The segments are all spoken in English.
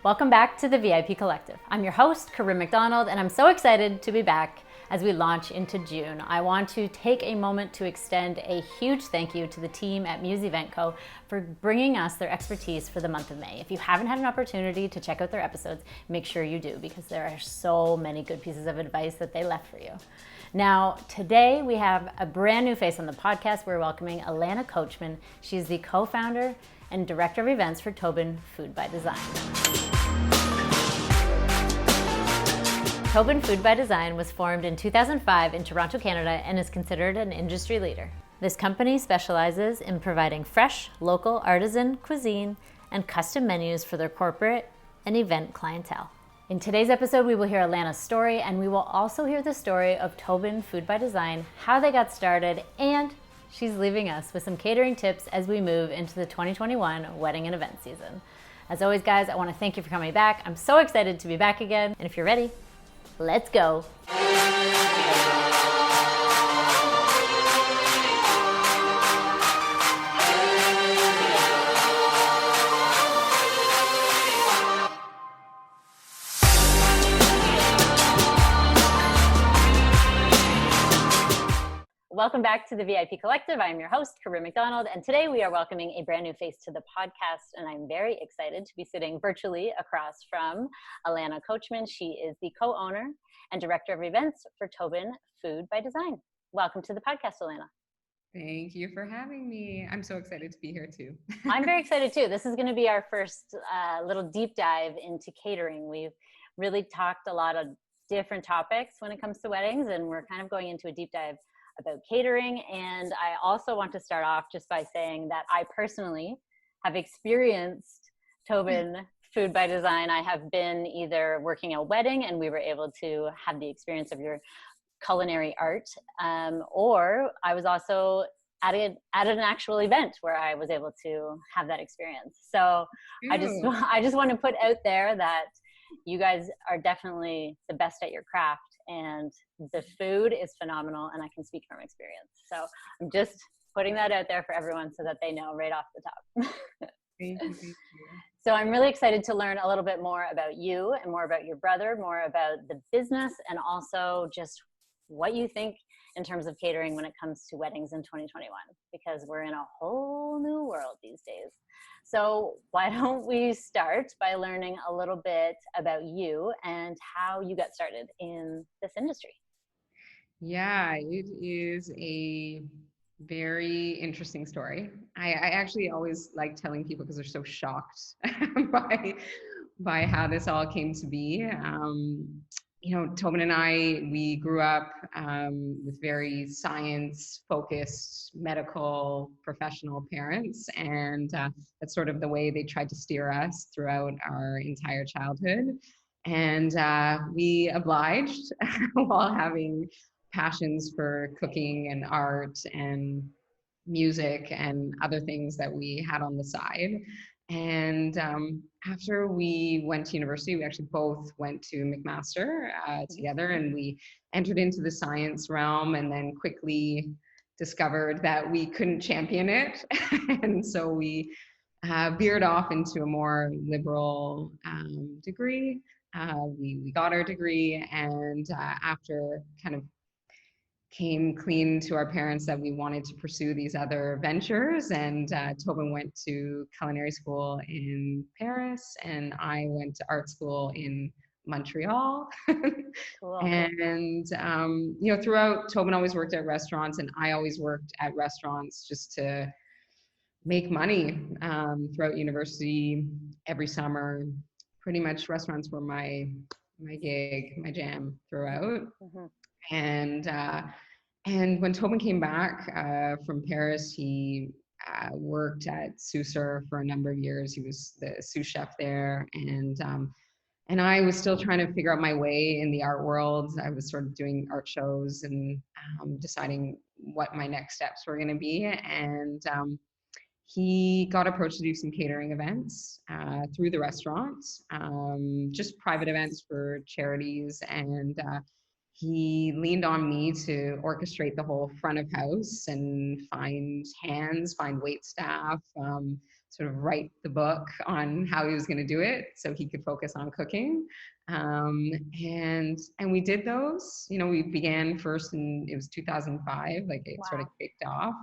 Welcome back to the VIP Collective. I'm your host, Corinne McDonald, and I'm so excited to be back as we launch into June. I want to take a moment to extend a huge thank you to the team at Muse Event Co. for bringing us their expertise for the month of May. If you haven't had an opportunity to check out their episodes, make sure you do, because there are so many good pieces of advice that they left for you. Now, today we have a brand new face on the podcast. We're welcoming Elana Kochman. She's the co-founder and director of events for Toben Food by Design. Toben Food by Design was formed in 2005 in Toronto, Canada, and is considered an industry leader. This company specializes in providing fresh, local artisan cuisine and custom menus for their corporate and event clientele. In today's episode, we will hear Elana's story, and we will also hear the story of Toben Food by Design, how they got started, and she's leaving us with some catering tips as we move into the 2021 wedding and event season. As always, guys, I want to thank you for coming back. I'm so excited to be back again, and if you're ready, let's go. Welcome back to the VIP Collective. I am your host, Corinne McDonald, and today we are welcoming a brand new face to the podcast, and I'm very excited to be sitting virtually across from Elana Kochman. She is the co-owner and director of events for Toben Food by Design. Welcome to the podcast, Elana. Thank you for having me. I'm so excited to be here too. I'm very excited too. This is going to be our first little deep dive into catering. We've really talked a lot of different topics when it comes to weddings, and we're kind of going into a deep dive about catering. And I also want to start off just by saying that I personally have experienced Toben Food by Design. I have been either working a wedding and we were able to have the experience of your culinary art, or I was also at an actual event where I was able to have that experience. So I just want to put out there that you guys are definitely the best at your craft, and the food is phenomenal, and I can speak from experience. So I'm just putting that out there for everyone so that they know right off the top. Thank you. So I'm really excited to learn a little bit more about you and more about your brother, more about the business, and also just what you think in terms of catering when it comes to weddings in 2021, because we're in a whole new world these days. So why don't we start by learning a little bit about you and how you got started in this industry? Yeah, it is a very interesting story. I actually always like telling people because they're so shocked by how this all came to be. Toben and I, we grew up with very science-focused medical professional parents, and that's sort of the way they tried to steer us throughout our entire childhood. And we obliged while having passions for cooking and art and music and other things that we had on the side. And after we went to university, we actually both went to McMaster together, and we entered into the science realm and then quickly discovered that we couldn't champion it. And so we veered off into a more liberal degree. We got our degree, and after kind of came clean to our parents that we wanted to pursue these other ventures, and Toben went to culinary school in Paris, and I went to art school in Montreal. Cool. And throughout, Toben always worked at restaurants, and I always worked at restaurants just to make money throughout university. Every summer, pretty much restaurants were my gig, my jam throughout. Mm-hmm. And when Toben came back from Paris, he worked at Saucer for a number of years. He was the sous chef there, and I was still trying to figure out my way in the art world. I was sort of doing art shows and deciding what my next steps were going to be. And he got approached to do some catering events through the restaurant, just private events for charities, and he leaned on me to orchestrate the whole front of house and find hands, find wait staff, sort of write the book on how he was going to do it so he could focus on cooking. And we did those. You know, we began first in, it was 2005, like it sort of Wow. kicked off.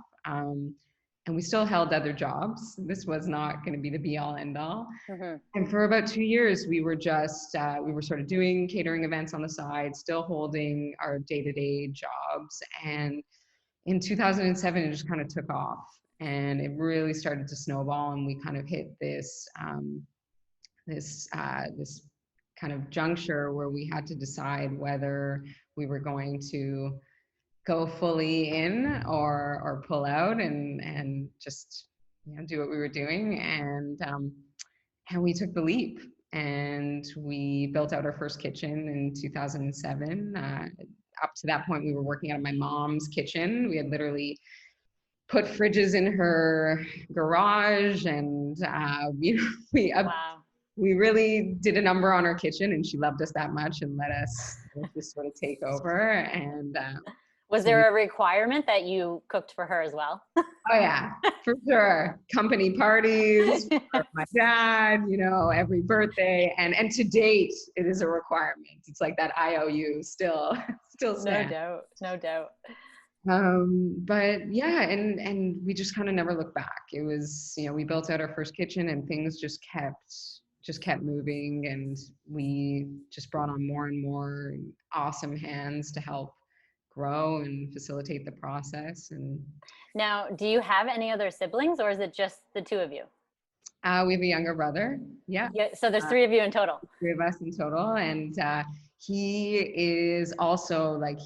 And we still held other jobs. This was not going to be the be all end all. Mm-hmm. And for about 2 years, we were just, we were sort of doing catering events on the side, still holding our day-to-day jobs. And in 2007, it just kind of took off and it really started to snowball. And we kind of hit this, this kind of juncture where we had to decide whether we were going to go fully in or pull out and just, you know, do what we were doing. And we took the leap and we built out our first kitchen in 2007. Up to that point, we were working out of my mom's kitchen. We had literally put fridges in her garage, and Wow. we really did a number on our kitchen, and she loved us that much and let us just sort of take over. And Was so there a requirement that you cooked for her as well? oh yeah, for sure. Company parties for my dad, you know, every birthday, and to date, it is a requirement. It's like that IOU still stands. No doubt, no doubt. But yeah, and we just kind of never looked back. It was, you know, we built out our first kitchen, and things just kept moving, and we just brought on more and more awesome hands to help grow and facilitate the process. And Now, do you have any other siblings or is it just the two of you? we have a younger brother. Yeah. Yeah, so there's three of you in total. 3 of us in total. And he is also like,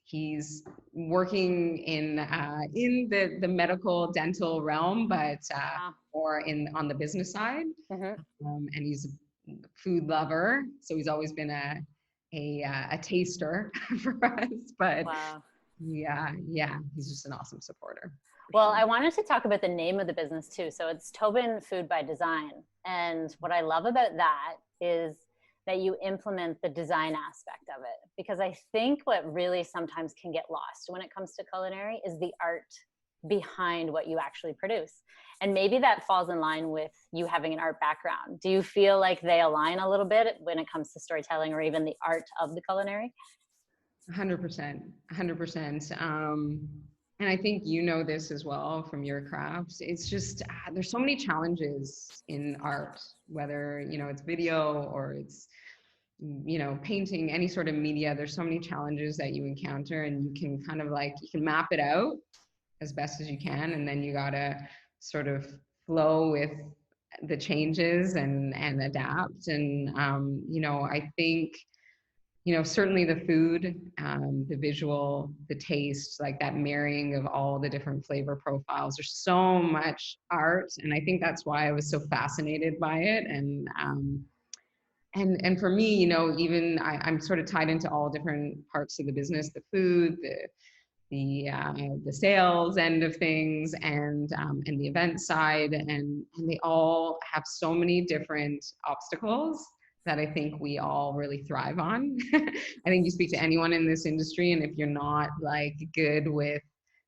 he's working in the medical dental realm, but more on the business side. Mm-hmm. And he's a food lover. So he's always been a taster for us, but Wow. yeah, he's just an awesome supporter. Well, I wanted to talk about the name of the business too. So it's Toben Food by Design. And what I love about that is that you implement the design aspect of it. Because I think what really sometimes can get lost when it comes to culinary is the art behind what you actually produce. And maybe that falls in line with you having an art background. Do you feel like they align a little bit when it comes to storytelling or even the art of the culinary? 100%. And I think you know this as well from your crafts. It's just, there's so many challenges in art, whether, you know, it's video or it's, you know, painting, any sort of media. There's so many challenges that you encounter, and you can kind of like, you can map it out as best as you can, and then you gotta sort of flow with the changes and adapt. And you know, I think, you know, certainly the food, the visual, the taste, like that marrying of all the different flavor profiles. There's so much art, and I think that's why I was so fascinated by it. And for me, you know, even I'm sort of tied into all different parts of the business: the food, the sales end of things, and the event side, and they all have so many different obstacles that I think we all really thrive on. I think you speak to anyone in this industry, and if you're not like good with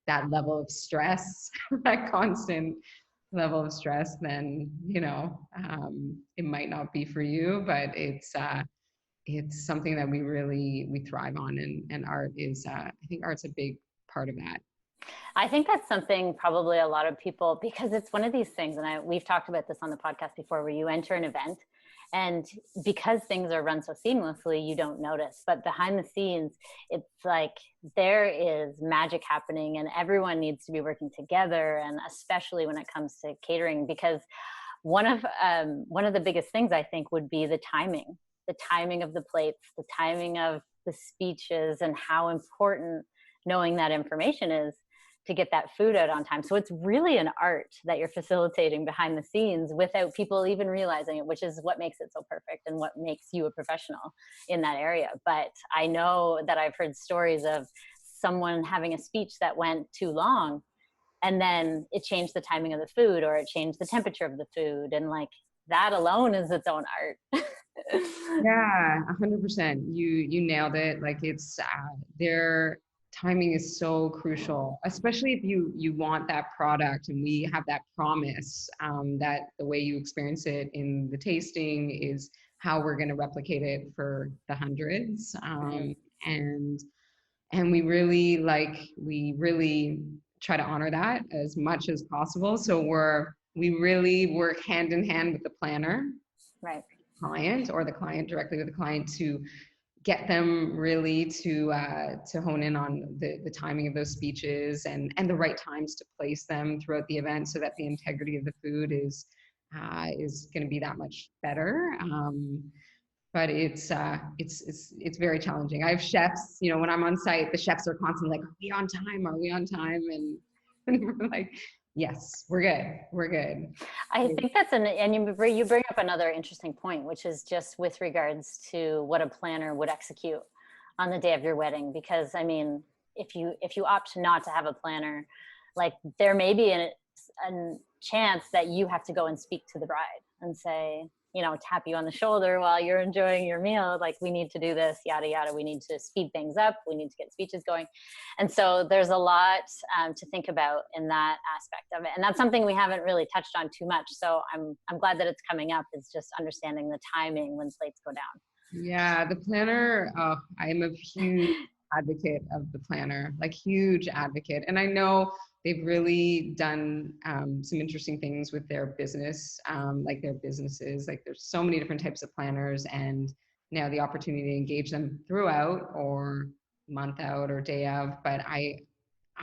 that level of stress, that constant level of stress, then, you know, it might not be for you. But it's something that we thrive on, and art is, I think art's a big part of that. I think that's something probably a lot of people, because it's one of these things, and we've talked about this on the podcast before, where you enter an event and because things are run so seamlessly, you don't notice. But behind the scenes, it's like there is magic happening and everyone needs to be working together. And especially when it comes to catering, because one of the biggest things I think would be the timing of the plates, the timing of the speeches, and how important knowing that information is to get that food out on time. So it's really an art that you're facilitating behind the scenes without people even realizing it, which is what makes it so perfect and what makes you a professional in that area. But I know that I've heard stories of someone having a speech that went too long, and then it changed the timing of the food, or it changed the temperature of the food. And like that alone is its own art. Yeah, 100%. You nailed it. Like it's, timing is so crucial, especially if you want that product and we have that promise that the way you experience it in the tasting is how we're going to replicate it for the hundreds. And we really try to honor that as much as possible. So we really work hand in hand with the planner, right, client, or the client directly with the client to get them really to hone in on the timing of those speeches and the right times to place them throughout the event so that the integrity of the food is going to be that much better. But it's very challenging. I have chefs, you know, when I'm on site, the chefs are constantly like, "Are we on time? Are we on time?" And we're like, "Yes, we're good. We're good." I think that's and you bring up another interesting point, which is just with regards to what a planner would execute on the day of your wedding. Because I mean, if you opt not to have a planner, like there may be a chance that you have to go and speak to the bride and say, you know, tap you on the shoulder while you're enjoying your meal, like, we need to do this, yada yada, we need to speed things up, we need to get speeches going. And so there's a lot to think about in that aspect of it, and that's something we haven't really touched on too much, so I'm glad that it's coming up. It's just understanding the timing when slates go down. Yeah, the planner, I'm a huge advocate of the planner, like huge advocate. And I know they've really done some interesting things with their business, like their businesses. Like there's so many different types of planners, and now the opportunity to engage them throughout or month out or day of. But I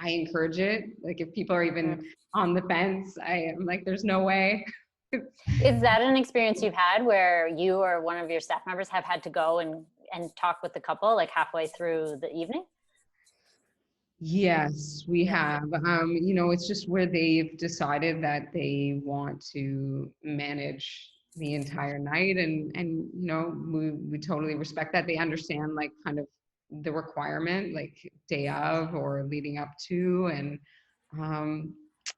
encourage it. Like if people are even on the fence, I'm like, there's no way. Is that an experience you've had where you or one of your staff members have had to go and talk with the couple like halfway through the evening? Yes, we have. You know, it's just where they've decided that they want to manage the entire night, and you know, we totally respect that. They understand like kind of the requirement, like day of or leading up to, and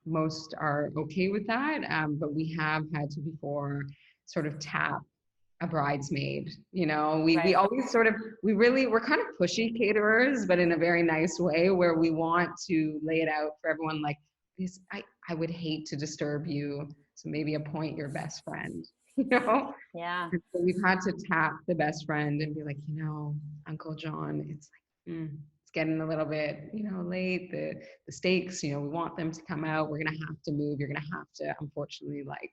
most are okay with that. But we have had to before sort of tap a bridesmaid. You know, we always sort of, we're kind of pushy caterers, but in a very nice way, where we want to lay it out for everyone like this. I would hate to disturb you, so maybe appoint your best friend. You know? Yeah. And so we've had to tap the best friend and be like, you know, Uncle John, it's like, it's getting a little bit, you know, late. The stakes, you know, we want them to come out. We're gonna have to move. You're gonna have to, unfortunately, like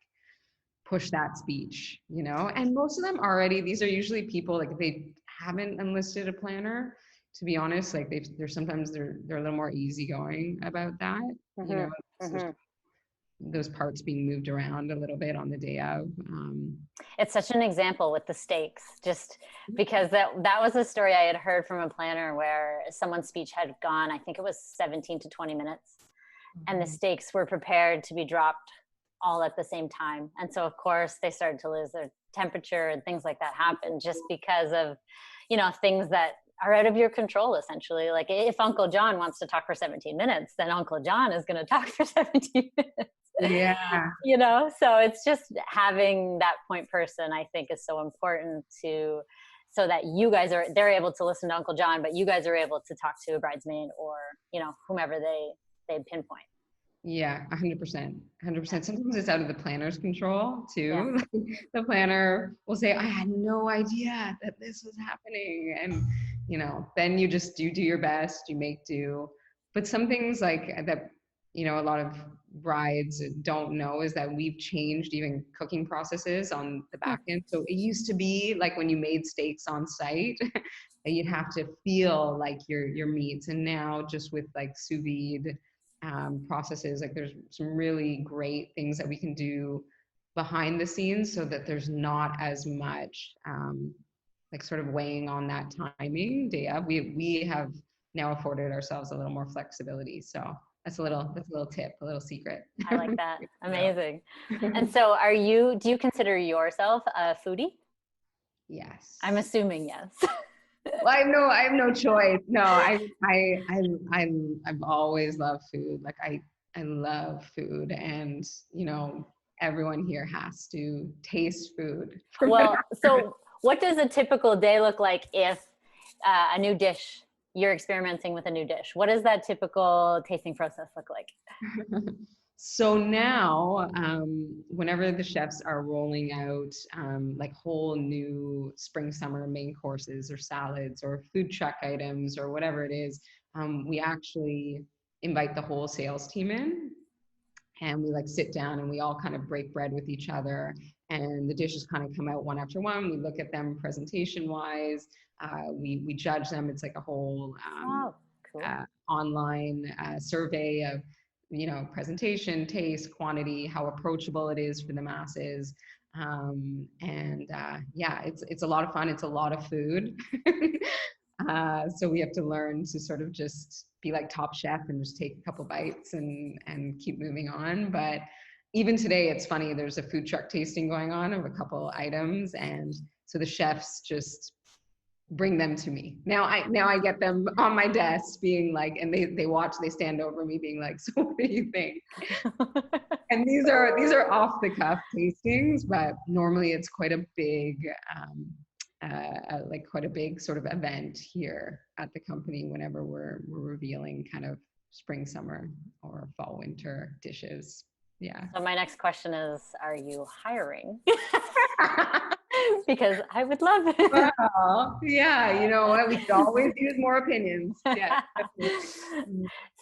push that speech, you know. And most of them already, these are usually people like, if they haven't enlisted a planner, to be honest, like they're sometimes they're a little more easygoing about that, you know. So those parts being moved around a little bit on the day of. It's such an example with the stakes, just because that was a story I had heard from a planner where someone's speech had gone, I think it was 17 to 20 minutes, and the stakes were prepared to be dropped all at the same time. And so of course they started to lose their temperature and things like that happen just because of, you know, things that are out of your control, essentially. Like if Uncle John wants to talk for 17 minutes, then Uncle John is going to talk for 17 minutes. Yeah. You know, so it's just having that point person, I think, is so important to, so that you guys they're able to listen to Uncle John, but you guys are able to talk to a bridesmaid or, you know, whomever they pinpoint. Yeah, 100%. Sometimes it's out of the planner's control too. Yeah. The planner will say, I had no idea that this was happening. And, you know, then you do your best, you make do. But some things like that, you know, a lot of brides don't know is that we've changed even cooking processes on the back end. So it used to be like when you made steaks on site, that you'd have to feel like your meats. And now just with like sous vide processes, like there's some really great things that we can do behind the scenes so that there's not as much like sort of weighing on that timing day of. We have now afforded ourselves a little more flexibility. So that's a little tip, a little secret. I like that. Amazing. And so do you consider yourself a foodie? Yes. I'm assuming yes. Well, I have no choice. No, I've always loved food. Like I love food, and you know, everyone here has to taste food. Well, so what does a typical day look like if a new dish, you're experimenting with a new dish. What does that typical tasting process look like? So now, whenever the chefs are rolling out like whole new spring summer main courses or salads or food truck items or whatever it is, we actually invite the whole sales team in, and we like sit down and we all kind of break bread with each other, and the dishes kind of come out one after one. We look at them presentation wise. We judge them. It's like a whole Oh, cool. online survey of, you know, presentation, taste, quantity, how approachable it is for the masses. Yeah, it's a lot of fun. It's a lot of food. So we have to learn to sort of just be like Top Chef and just take a couple bites and keep moving on. But even today, it's funny, there's a food truck tasting going on of a couple items. And so the chefs just bring them to me. Now I get them on my desk being like, and they watch, they stand over me being like, so what do you think? And these are off the cuff tastings, but normally it's quite a big, like quite a big sort of event here at the company whenever we're revealing kind of spring, summer or fall, winter dishes. Yeah. So my next question is, are you hiring? Because I would love it. Well, yeah, you know what? We could always use more opinions. Yeah.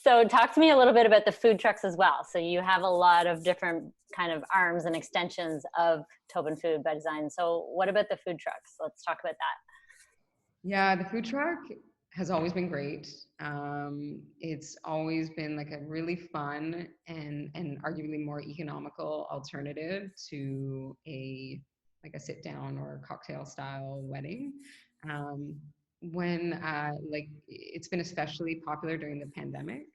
So talk to me a little bit about the food trucks as well. So you have a lot of different kind of arms and extensions of Toben Food by Design. So what about the food trucks? Let's talk about that. Yeah, the food truck has always been great. It's always been like a really fun and arguably more economical alternative to a sit down or cocktail style wedding. When like it's been especially popular during the pandemic,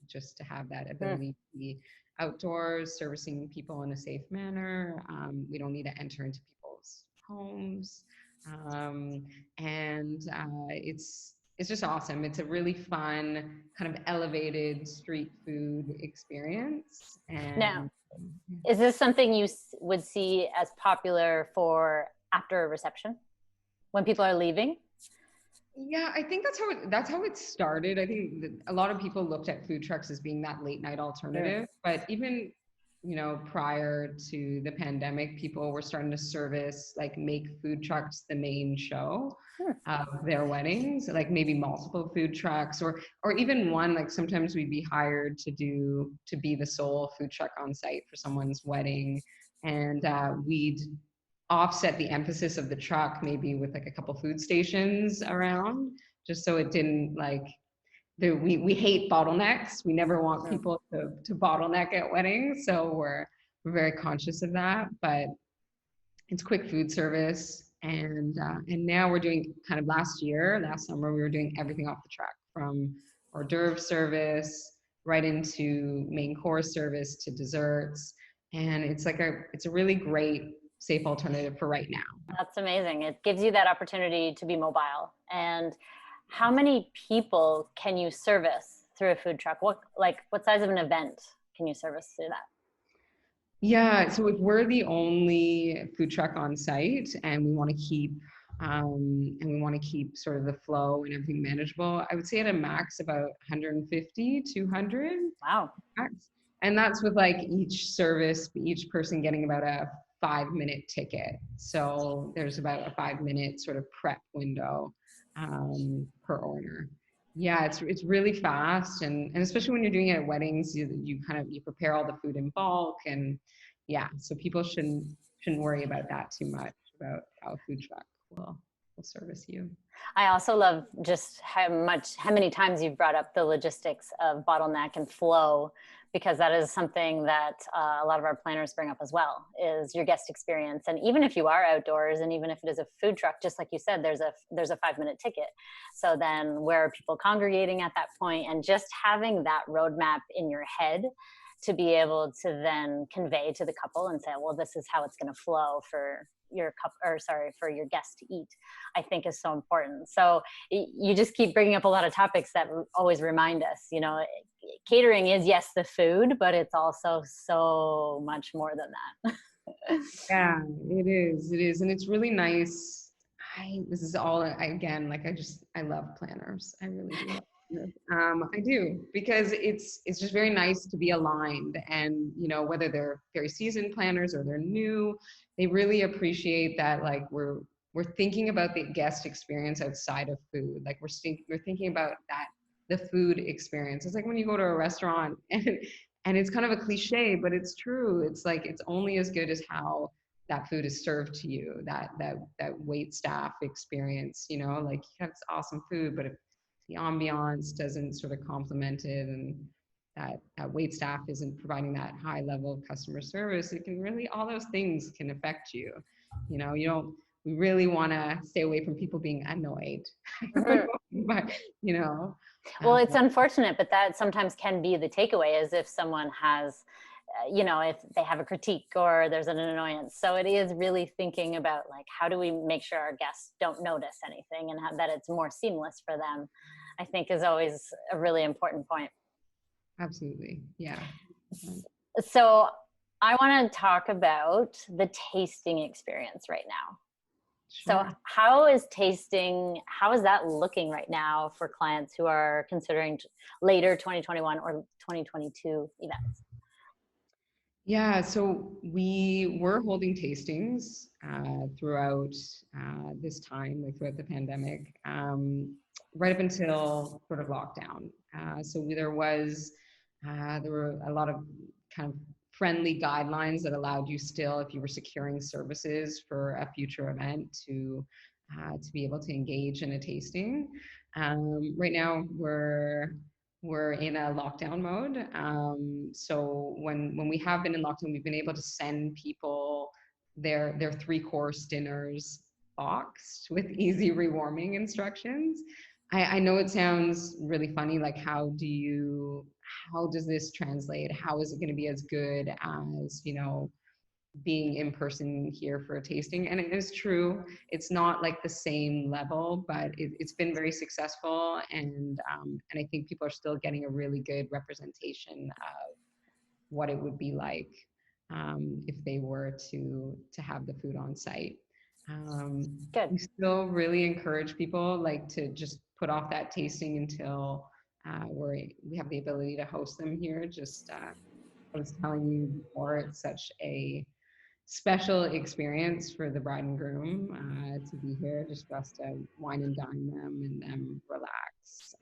just to have that ability to be outdoors, servicing people in a safe manner. We don't need to enter into people's homes. It's just awesome. It's a really fun kind of elevated street food experience. And now, is this something you would see as popular for after a reception when people are leaving? Yeah, I think that's how it started. I think that a lot of people looked at food trucks as being that late night alternative, but even, you know, prior to the pandemic, people were starting to make food trucks the main show of their weddings, like maybe multiple food trucks or even one, like sometimes we'd be hired to be the sole food truck on site for someone's wedding. And we'd offset the emphasis of the truck maybe with like a couple food stations around, just so it didn't we hate bottlenecks. We never want people to bottleneck at weddings. So we're very conscious of that, but it's quick food service. And now we're doing kind of last summer, we were doing everything off the truck, from hors d'oeuvre service right into main course service to desserts. And it's a really great, safe alternative for right now. That's amazing. It gives you that opportunity to be mobile. And how many people can you service through a food truck? What size of an event can you service through that? Yeah, so if we're the only food truck on site and we want to keep sort of the flow and everything manageable, I would say at a max about 150, 200. Wow. Max. And that's with like each person getting about a 5-minute ticket. So there's about a 5-minute sort of prep window per order. Yeah, it's really fast, and especially when you're doing it at weddings, you prepare all the food in bulk, and yeah, so people shouldn't worry about that too much, about how a food truck will service you. I also love just how many times you've brought up the logistics of bottleneck and flow, because that is something that a lot of our planners bring up as well, is your guest experience. And even if you are outdoors, and even if it is a food truck, just like you said, there's a 5-minute ticket. So then where are people congregating at that point? And just having that roadmap in your head to be able to then convey to the couple and say, well, this is how it's going to flow for your guest to eat, I think is so important. So you just keep bringing up a lot of topics that always remind us, you know, catering is, yes, the food, but it's also so much more than that. Yeah, it is. And it's really nice this is all again, like I love planners. I really do love planners. I do, because it's just very nice to be aligned, and whether they're very seasoned planners or they're new, they really appreciate that, like we're thinking about the guest experience outside of food. Like we're thinking about that, the food experience. It's like when you go to a restaurant and it's kind of a cliche, but it's true. It's like it's only as good as how that food is served to you, that wait staff experience, like you have this awesome food, but if the ambiance doesn't sort of complement it, and that wait staff isn't providing that high level of customer service, it can really, all those things can affect you. We really want to stay away from people being annoyed. But well, it's unfortunate, but that sometimes can be the takeaway, is if someone has if they have a critique or there's an annoyance. So it is really thinking about, like, how do we make sure our guests don't notice anything, and that it's more seamless for them, I think is always a really important point. Absolutely. Yeah. So I want to talk about the tasting experience right now. Sure. So how is that looking right now for clients who are considering later 2021 or 2022 events? Yeah, so we were holding tastings throughout this time, like throughout the pandemic, right up until sort of lockdown. So there were a lot of kind of friendly guidelines that allowed you still, if you were securing services for a future event, to be able to engage in a tasting. Right now, we're in a lockdown mode. So when we have been in lockdown, we've been able to send people their 3-course dinners boxed with easy rewarming instructions. I know it sounds really funny, like how does this translate? How is it going to be as good as, being in person here for a tasting? And it is true, it's not like the same level, but it's been very successful, and I think people are still getting a really good representation of what it would be like if they were to have the food on site. Good. We still really encourage people, like, to just put off that tasting until we have the ability to host them here. Just I was telling you before, it's such a special experience for the bride and groom to be here, just for us to wine and dine them and them relax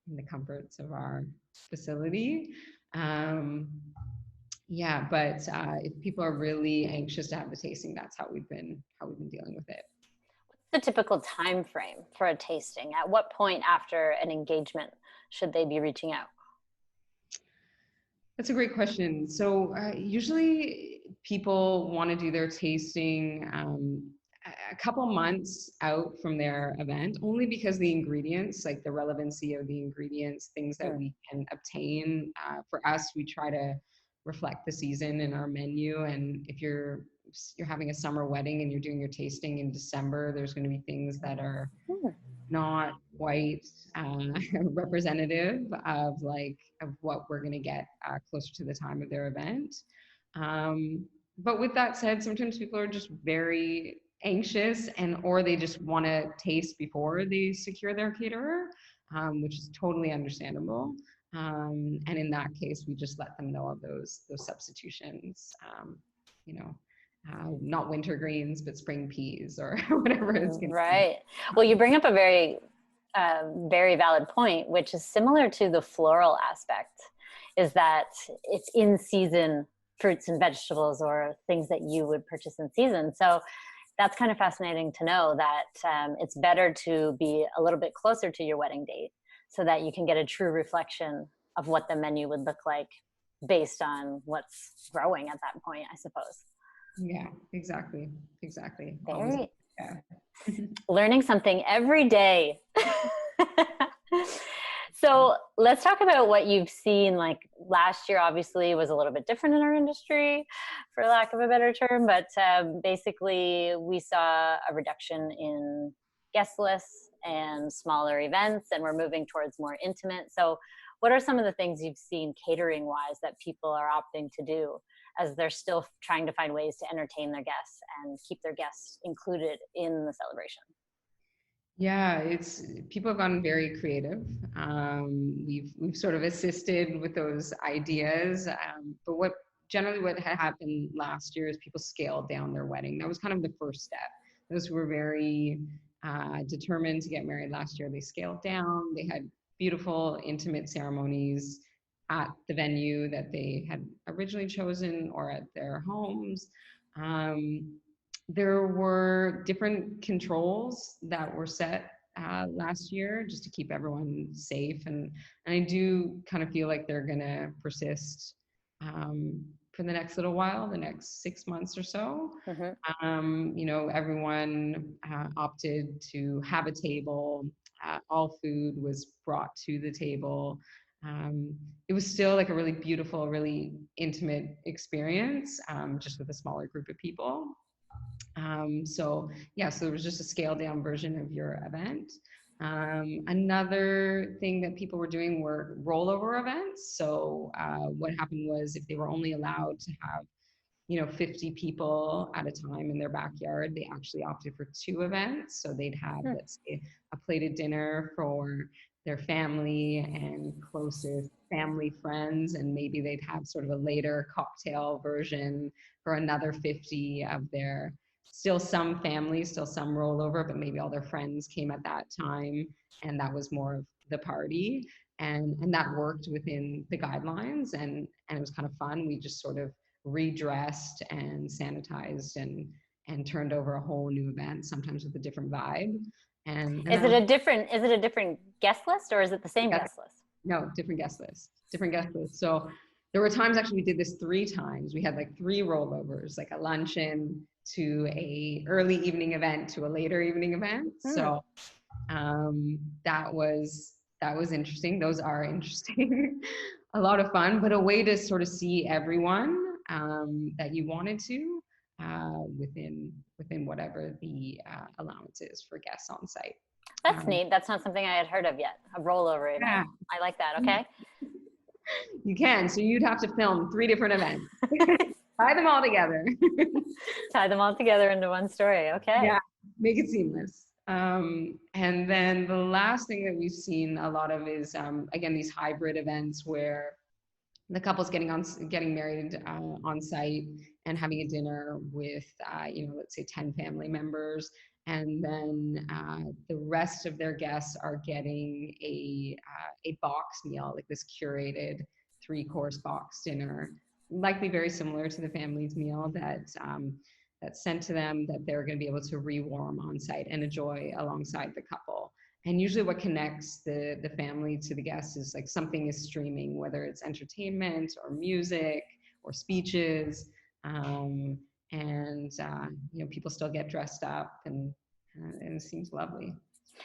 in the comforts of our facility. Yeah, but if people are really anxious to have the tasting, that's how we've been dealing with it. What's the typical time frame for a tasting? At what point after an engagement should they be reaching out? That's a great question. So usually people want to do their tasting a couple months out from their event, only because the ingredients, like the relevancy of the ingredients, things that we can obtain. For us, we try to reflect the season in our menu. And if you're having a summer wedding and you're doing your tasting in December, there's going to be things that are not quite representative of what we're going to get closer to the time of their event. But with that said, sometimes people are just very anxious, or they just want to taste before they secure their caterer, which is totally understandable. And in that case, we just let them know of those substitutions. Not winter greens, but spring peas or whatever it's going to be. Right. Well, you bring up a very valid point, which is similar to the floral aspect, is that it's in season fruits and vegetables or things that you would purchase in season. So that's kind of fascinating to know that it's better to be a little bit closer to your wedding date so that you can get a true reflection of what the menu would look like based on what's growing at that point, I suppose. Yeah, exactly. Very. Learning something every day. So let's talk about what you've seen. Like last year, obviously, was a little bit different in our industry, for lack of a better term. But basically, we saw a reduction in guest lists and smaller events, and we're moving towards more intimate. So what are some of the things you've seen catering-wise that people are opting to do as they're still trying to find ways to entertain their guests and keep their guests included in the celebration? Yeah, people have gotten very creative. We've sort of assisted with those ideas, but what had happened last year is people scaled down their wedding. That was kind of the first step. Those who were very determined to get married last year, they scaled down. They had beautiful, intimate ceremonies at the venue that they had originally chosen or at their homes. There were different controls that were set last year just to keep everyone safe. And I do kind of feel like they're going to persist for the next little while, the next 6 months or so. Everyone opted to have a table. All food was brought to the table. It was still like a really beautiful, really intimate experience, just with a smaller group of people. So there was just a scaled down version of your event. Another thing that people were doing were rollover events. So what happened was if they were only allowed to have 50 people at a time in their backyard, they actually opted for 2 events. So they'd have, let's say, a plated dinner for their family and closest family friends, and maybe they'd have sort of a later cocktail version for another 50 of their, still some family, still some rollover, but maybe all their friends came at that time, and that was more of the party. And that worked within the guidelines, and it was kind of fun. We just sort of redressed and sanitized and turned over a whole new event, sometimes with a different vibe. And is it a different guest list, or is it the same guest list? No, different guest list. So there were times, actually, we did this 3 times. We had like 3 rollovers, like a luncheon to a early evening event to a later evening event. So that was interesting. Those are interesting. A lot of fun, but a way to sort of see everyone that you wanted to within whatever the allowance is for guests on site. That's neat. That's not something I had heard of yet. A rollover event. Yeah. I like that. Okay. You can. So you'd have to film 3 different events. Tie them all together. Tie them all together into one story. Okay. Yeah. Make it seamless. And then the last thing that we've seen a lot of is, again, these hybrid events where the couple's getting married on site and having a dinner with, let's say 10 family members. And then the rest of their guests are getting a box meal, like this curated 3-course box dinner, likely very similar to the family's meal that's sent to them, that they're going to be able to rewarm on site and enjoy alongside the couple. And usually what connects the family to the guests is like something is streaming, whether it's entertainment or music or speeches. People still get dressed up, and it seems lovely.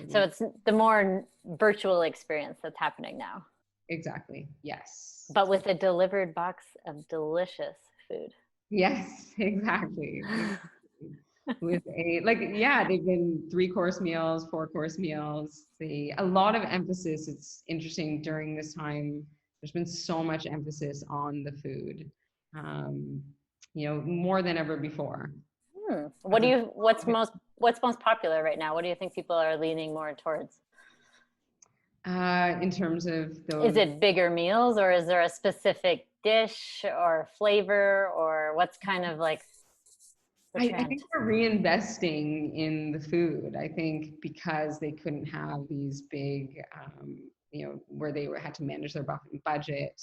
So it's the more virtual experience that's happening now. Exactly. Yes. But with a delivered box of delicious food. Yes, exactly. With they've been 3-course meals, 4-course meals. A lot of emphasis. It's interesting during this time. There's been so much emphasis on the food, more than ever before. What's most popular right now? What do you think people are leaning more towards? In terms of those, is it bigger meals, or is there a specific dish or flavor, or what's kind of like the trend? I think we're reinvesting in the food. I think because they couldn't have these big, where they had to manage their budget,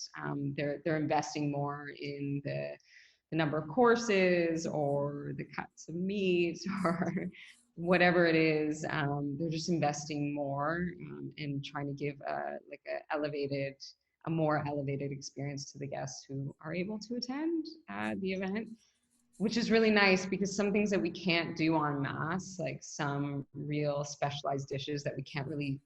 they're investing more in the number of courses or the cuts of meat or whatever it is. They're just investing more and trying to give a more elevated experience to the guests who are able to attend the event, which is really nice, because some things that we can't do en masse, like some real specialized dishes that we can't really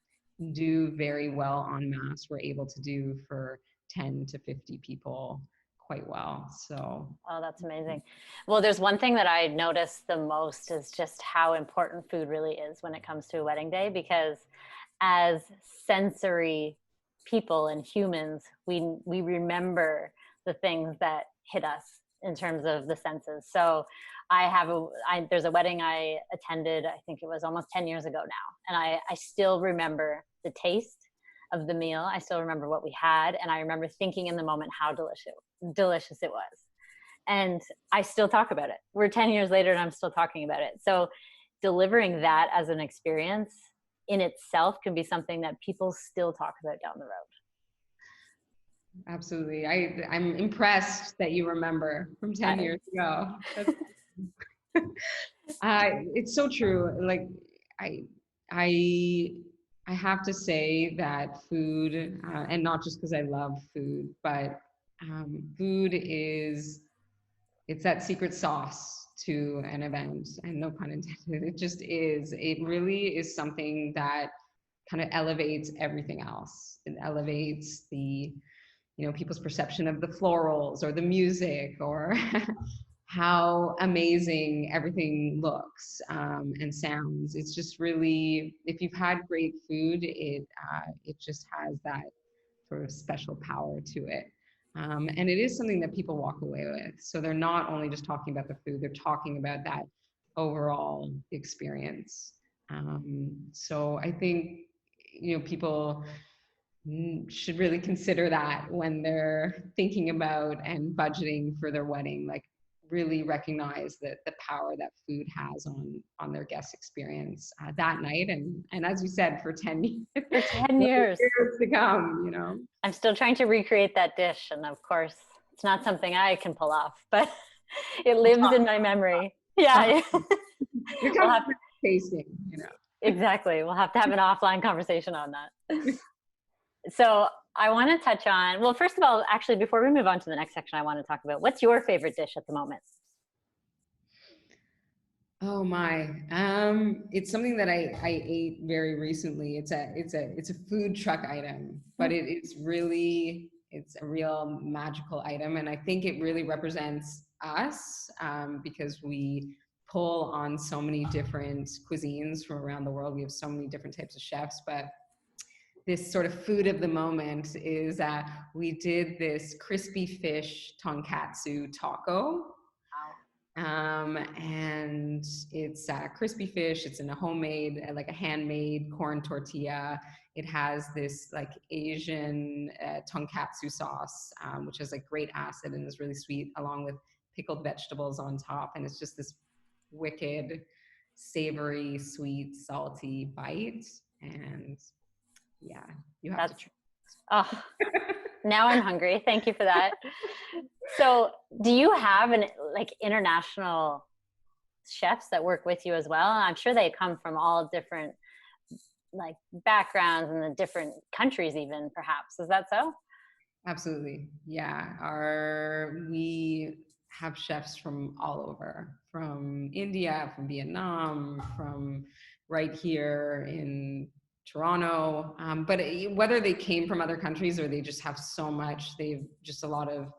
do very well en masse, we're able to do for 10 to 50 people quite well. So that's amazing. Well, there's one thing that I noticed the most is just how important food really is when it comes to a wedding day, because as sensory people and humans, we remember the things that hit us in terms of the senses. So there's a wedding I attended, I think it was almost 10 years ago now. And I still remember the taste of the meal. I still remember what we had. And I remember thinking in the moment how delicious it was. And I still talk about it. We're 10 years later and I'm still talking about it. So delivering that as an experience in itself can be something that people still talk about down the road. Absolutely. I'm impressed that you remember from 10 years ago. It's so true. Like I have to say that food, and not just because I love food, but food it's that secret sauce to an event, and no pun intended. It just is. It really is something that kind of elevates everything else. It elevates the people's perception of the florals or the music or how amazing everything looks and sounds. It's just really, if you've had great food, it just has that sort of special power to it. And it is something that people walk away with. So they're not only just talking about the food, they're talking about that overall experience. So I think, people should really consider that when they're thinking about and budgeting for their wedding, like really recognize that the power that food has on their guest experience that night. And as you said, for 10 years, for 10 years to come, I'm still trying to recreate that dish. And of course, it's not something I can pull off, but it lives in my memory. Yeah. We'll have tasting, Exactly. We'll have to have an offline conversation on that. So I want to touch on, well, first of all, actually, before we move on to the next section, I want to talk about what's your favorite dish at the moment? Oh my, it's something that I ate very recently. It's a food truck item, but it's a real magical item. And I think it really represents us because we pull on so many different cuisines from around the world. We have so many different types of chefs, but this sort of food of the moment is we did this crispy fish tonkatsu taco. And it's crispy fish. It's in a homemade, like a handmade corn tortilla. It has this like Asian tonkatsu sauce, which has like great acid and is really sweet, along with pickled vegetables on top. And it's just this wicked, savory, sweet, salty bite. And yeah, you have to try. Oh, now I'm hungry. Thank you for that. So do you have international chefs that work with you as well? I'm sure they come from all different like backgrounds and the different countries even, perhaps. Is that so? Absolutely. Yeah. We have chefs from all over, from India, from Vietnam, from right here in Toronto. But whether they came from other countries or they just have so much, they've just a lot of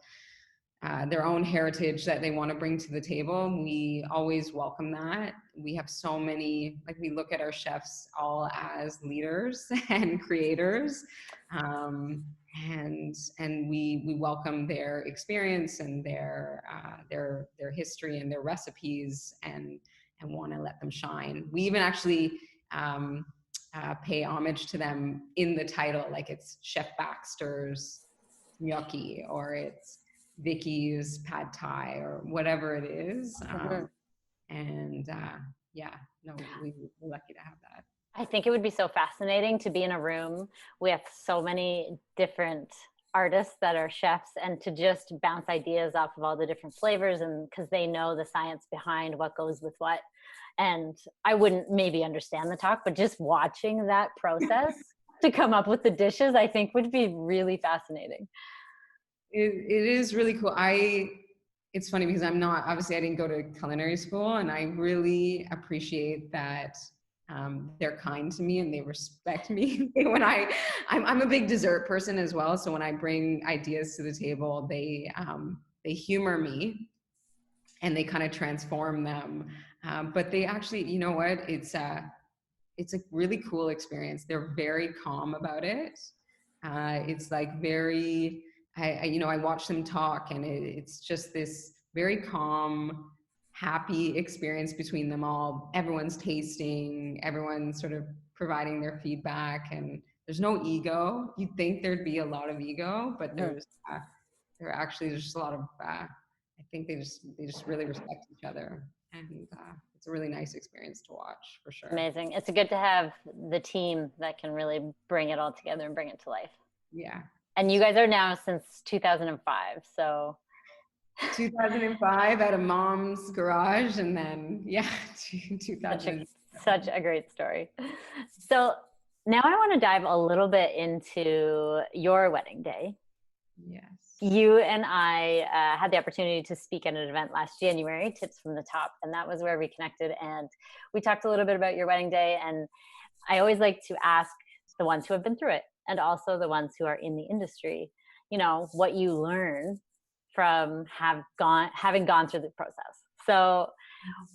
their own heritage that they want to bring to the table. We always welcome that. We have so many, like we look at our chefs all as leaders and creators. And we welcome their experience and their history and their recipes and want to let them shine. We even actually pay homage to them in the title, like it's Chef Baxter's gnocchi or it's Vicky's pad thai or whatever it is. We're lucky to have that. I think it would be so fascinating to be in a room with so many different artists that are chefs and to just bounce ideas off of all the different flavors, and because they know the science behind what goes with what. And I wouldn't maybe understand the talk, but just watching that process to come up with the dishes, I think would be really fascinating. It is really cool. It's funny because I didn't go to culinary school, and I really appreciate that they're kind to me and they respect me. When I'm a big dessert person as well, so when I bring ideas to the table, they humor me and they kind of transform them. But they actually, you know what? It's a really cool experience. They're very calm about it. It's like very. I watch them talk, and it's just this very calm, happy experience between them all. Everyone's tasting, everyone's sort of providing their feedback, and there's no ego. You'd think there'd be a lot of ego, but there's just a lot of, I think they just really respect each other. And it's a really nice experience to watch, for sure. Amazing. It's good to have the team that can really bring it all together and bring it to life. Yeah. And you guys are now since 2005, so 2005 at a mom's garage, and then 2000. Such a great story. So now I want to dive a little bit into your wedding day. Yes. You and I had the opportunity to speak at an event last January, Tips from the Top, and that was where we connected, and we talked a little bit about your wedding day. And I always like to ask the ones who have been through it, and also the ones who are in the industry, you know, what you learn from having gone through the process. So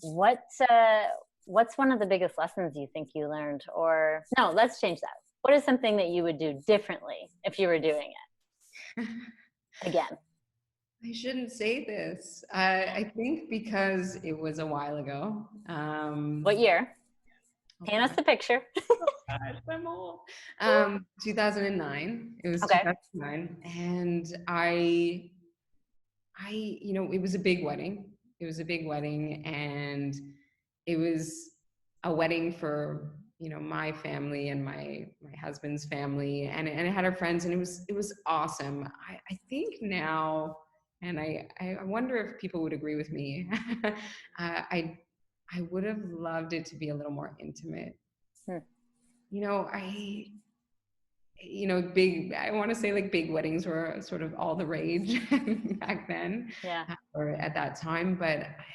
what's one of the biggest lessons you think you learned? Or no, let's change that. What is something that you would do differently if you were doing it again? I shouldn't say this. I think because it was a while ago. What year? Paint us the picture. Oh gosh, I'm old. 2009. It was Okay. 2009, and I, it was a big wedding. It was a big wedding, and it was a wedding for, my family and my husband's family, and it had our friends, and it was awesome. I think now, and I wonder if people would agree with me. I would have loved it to be a little more intimate. I want to say like big weddings were sort of all the rage back then, or at that time.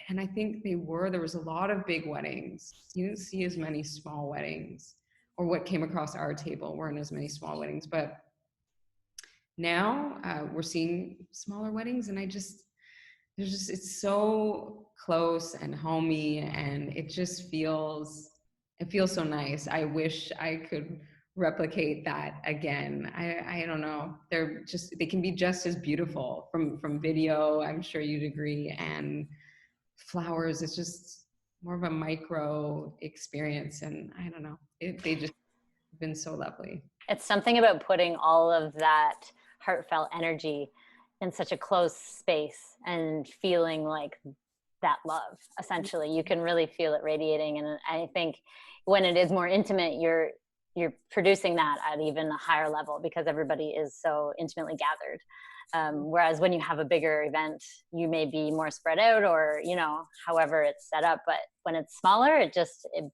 And I think there was a lot of big weddings. You didn't see as many small weddings, or what came across our table weren't as many small weddings. But now we're seeing smaller weddings, and it's so close and homey, and it feels so nice. I wish I could replicate that again. I don't know. They can be just as beautiful from video. I'm sure you'd agree. And flowers, it's just more of a micro experience. And I don't know. They just have been so lovely. It's something about putting all of that heartfelt energy in such a close space and feeling like that love. Essentially, you can really feel it radiating. And I think when it is more intimate, you're producing that at even a higher level because everybody is so intimately gathered. Whereas when you have a bigger event, you may be more spread out, or, however it's set up. But when it's smaller, it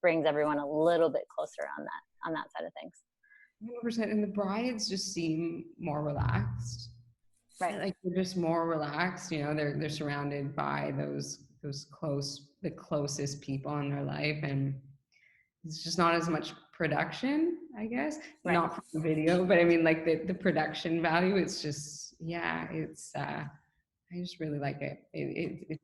brings everyone a little bit closer on that side of things. 100%. And the brides just seem more relaxed. Right. Like they're just more relaxed. They're surrounded by the closest people in their life, and it's just not as much production, I guess. Right. Not from the video, but I mean, like the production value. It's just, I just really like it. It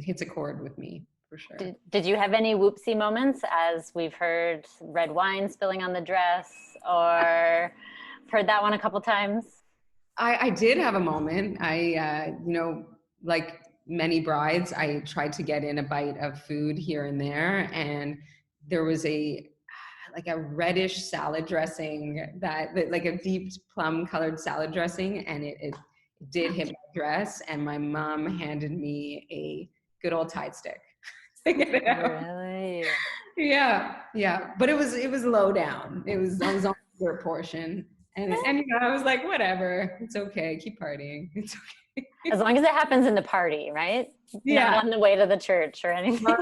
hits a chord with me, for sure. Did you have any whoopsie moments, as we've heard red wine spilling on the dress, or heard that one a couple times? I did have a moment. Like many brides, I tried to get in a bite of food here and there, and there was a reddish salad dressing that like a deep plum colored salad dressing, and it did hit my dress, and my mom handed me a good old Tide stick. Really? Yeah. But it was low down. I was on the dessert portion. And I was like, whatever, it's okay, keep partying. It's okay. As long as it happens in the party, right? Yeah. Not on the way to the church or anything.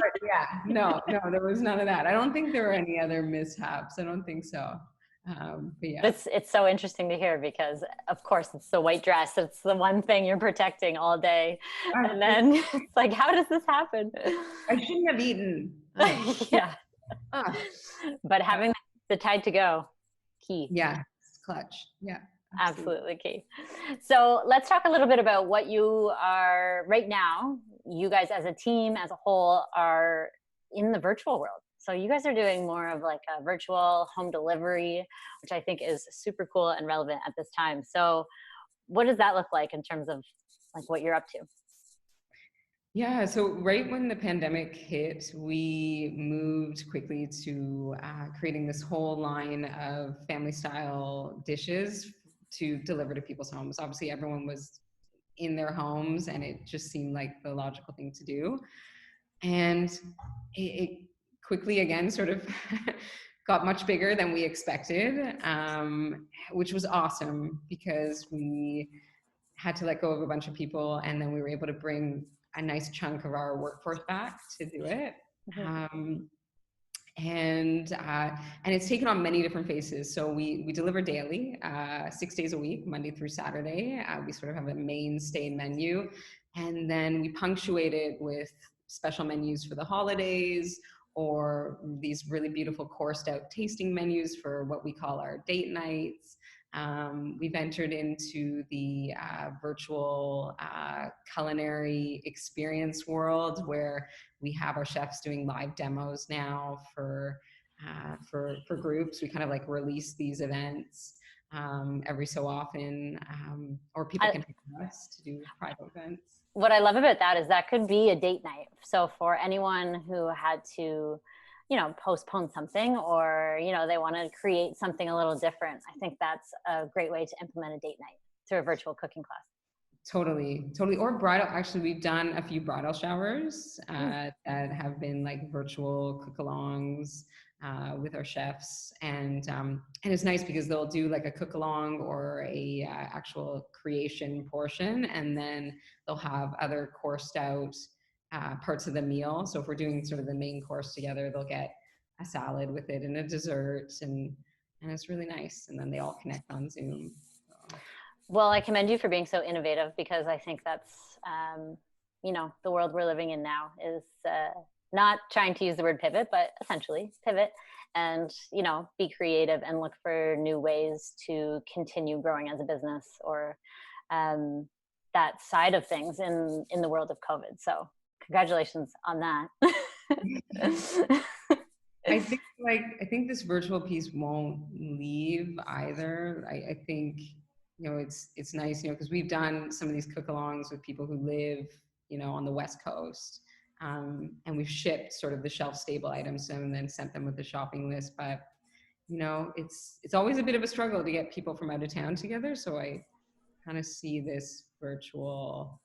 No, there was none of that. I don't think there were any other mishaps. I don't think so. But yeah. It's so interesting to hear because, of course, it's the white dress. It's the one thing you're protecting all day. And then it's like, how does this happen? I shouldn't have eaten. Yeah. But having the Tide to go, key. Yeah. Clutch. Yeah, absolutely key. So let's talk a little bit about what you are right now. You guys as a team, as a whole, are in the virtual world. So you guys are doing more of like a virtual home delivery, which I think is super cool and relevant at this time. So what does that look like in terms of like what you're up to? Yeah, so right when the pandemic hit, we moved quickly to creating this whole line of family style dishes to deliver to people's homes. Obviously, everyone was in their homes, and it just seemed like the logical thing to do. And it quickly, again, sort of got much bigger than we expected, which was awesome because we had to let go of a bunch of people, and then we were able to bring a nice chunk of our workforce back to do it. Mhm. Um, and it's taken on many different faces. So we deliver daily, 6 days a week, Monday through Saturday. We sort of have a mainstay menu, and then we punctuate it with special menus for the holidays, or these really beautiful coursed out tasting menus for what we call our date nights. We've entered into the virtual culinary experience world, where we have our chefs doing live demos now for groups. We kind of like release these events every so often, or people I, can hire us to do private events. what I love about that is that could be a date night. So for anyone who had to, postpone something, or, they want to create something a little different, I think that's a great way to implement a date night through a virtual cooking class. Totally, totally. Or bridal. Actually, we've done a few bridal showers that have been like virtual cook-alongs with our chefs, and it's nice because they'll do like a cook-along or a actual creation portion, and then they'll have other coursed out parts of the meal. So if we're doing sort of the main course together, they'll get a salad with it and a dessert, and it's really nice. And then they all connect on Zoom. So. Well, I commend you for being so innovative, because I think that's, the world we're living in now is not trying to use the word pivot, but essentially pivot and, be creative and look for new ways to continue growing as a business, or that side of things in the world of COVID. So congratulations on that. I think this virtual piece won't leave either. I think, it's nice, because we've done some of these cook-alongs with people who live, on the West Coast, and we've shipped sort of the shelf-stable items and then sent them with the shopping list. But it's always a bit of a struggle to get people from out of town together. So I kind of see this virtual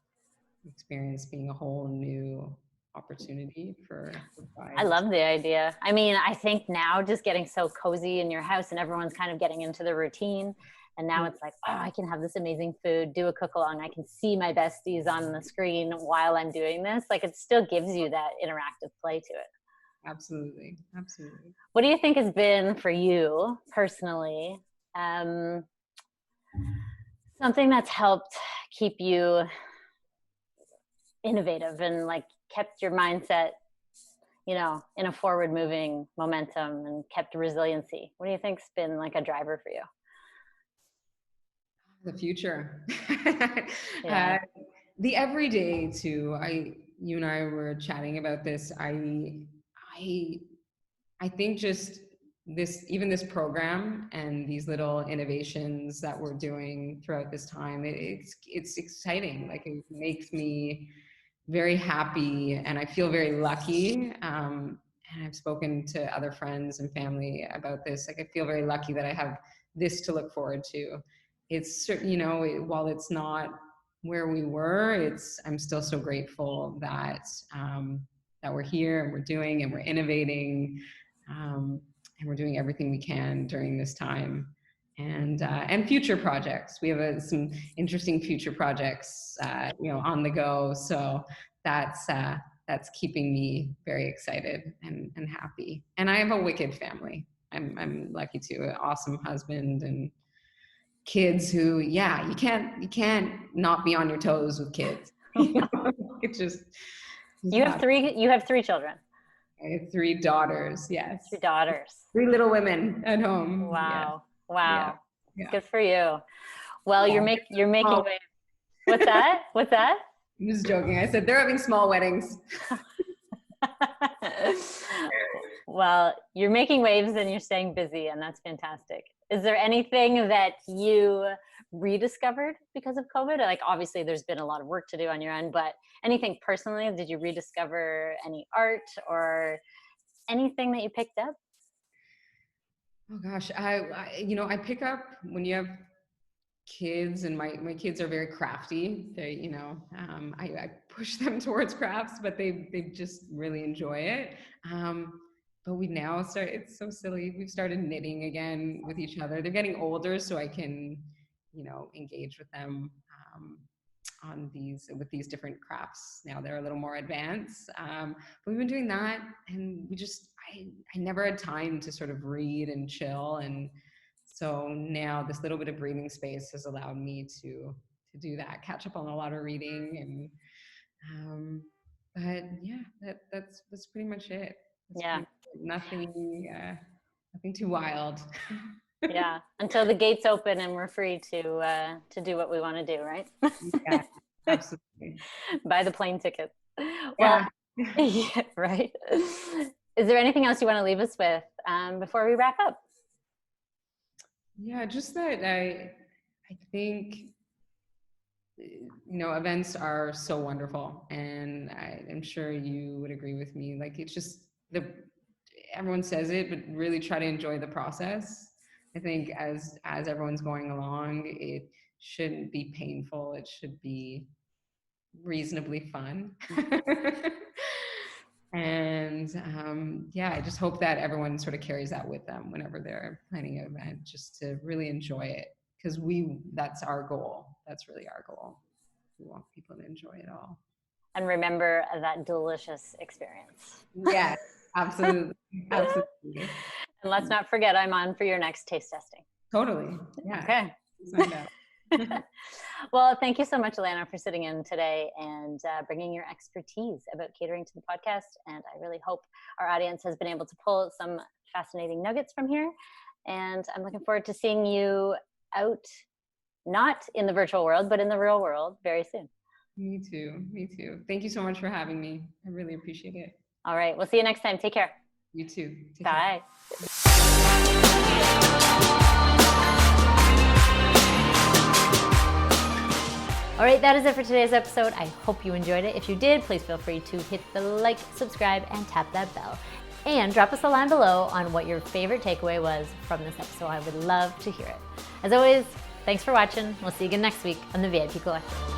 experience being a whole new opportunity for I vibes. love the idea. I mean, I think now just getting so cozy in your house and everyone's kind of getting into the routine. And now it's like, oh, I can have this amazing food, do a cook along. I can see my besties on the screen while I'm doing this. Like, it still gives you that interactive play to it. Absolutely. Absolutely. What do you think has been for you personally, um, something that's helped keep you innovative and like kept your mindset, in a forward moving momentum, and kept resiliency? What do you think's been like a driver for you? The future. Yeah. The everyday too. You and I were chatting about this. I think just even this program and these little innovations that we're doing throughout this time, it's exciting. Like, it makes me very happy, and I feel very lucky. And I've spoken to other friends and family about this. Like, I feel very lucky that I have this to look forward to. It's certain, while it's not where we were, I'm still so grateful that that we're here and we're doing and we're innovating, and we're doing everything we can during this time. And future projects. We have some interesting future projects, on the go. So that's keeping me very excited and happy. And I have a wicked family. I'm lucky to an awesome husband and kids who, you can't not be on your toes with kids. It just You have three children. I have 3 daughters. Yes. 3 daughters. 3 little women at home. Wow. Yeah. Wow. Yeah. Good for you. Well, Yeah. you're making waves. What's that? What's that? I'm just joking. I said they're having small weddings. Well, you're making waves and you're staying busy, and that's fantastic. Is there anything that you rediscovered because of COVID? Like, obviously there's been a lot of work to do on your end, but anything personally, did you rediscover any art or anything that you picked up? Oh gosh, I pick up when you have kids, and my kids are very crafty. I push them towards crafts, but they just really enjoy it. But we now start, it's so silly, we've started knitting again with each other. They're getting older, so I can, engage with them with these different crafts. Now they're a little more advanced. But we've been doing that, and I never had time to sort of read and chill. And so now this little bit of breathing space has allowed me to do that, catch up on a lot of reading. And but yeah, that's pretty much it. Yeah. Nothing too wild. Yeah, until the gates open and we're free to do what we want to do, right? Yeah, absolutely. Buy the plane tickets. Yeah. Well, yeah, right. Is there anything else you want to leave us with before we wrap up? Yeah, just that I think events are so wonderful, and I'm sure you would agree with me. Like, it's just everyone says it, but really try to enjoy the process. I think as everyone's going along, it shouldn't be painful. It should be reasonably fun. And I just hope that everyone sort of carries that with them whenever they're planning an event, just to really enjoy it, because that's our goal. That's really our goal. We want people to enjoy it all. And remember that delicious experience. Yes, absolutely. Absolutely. And let's not forget, I'm on for your next taste testing. Totally. Yeah. Okay. Well, thank you so much, Elana, for sitting in today and bringing your expertise about catering to the podcast. And I really hope our audience has been able to pull some fascinating nuggets from here. And I'm looking forward to seeing you out, not in the virtual world, but in the real world very soon. Me too. Thank you so much for having me. I really appreciate it. All right. We'll see you next time. Take care. You too. Bye. All right, that is it for today's episode. I hope you enjoyed it. If you did, please feel free to hit the like, subscribe, and tap that bell. And drop us a line below on what your favorite takeaway was from this episode. I would love to hear it. As always, thanks for watching. We'll see you again next week on the VIP Collective.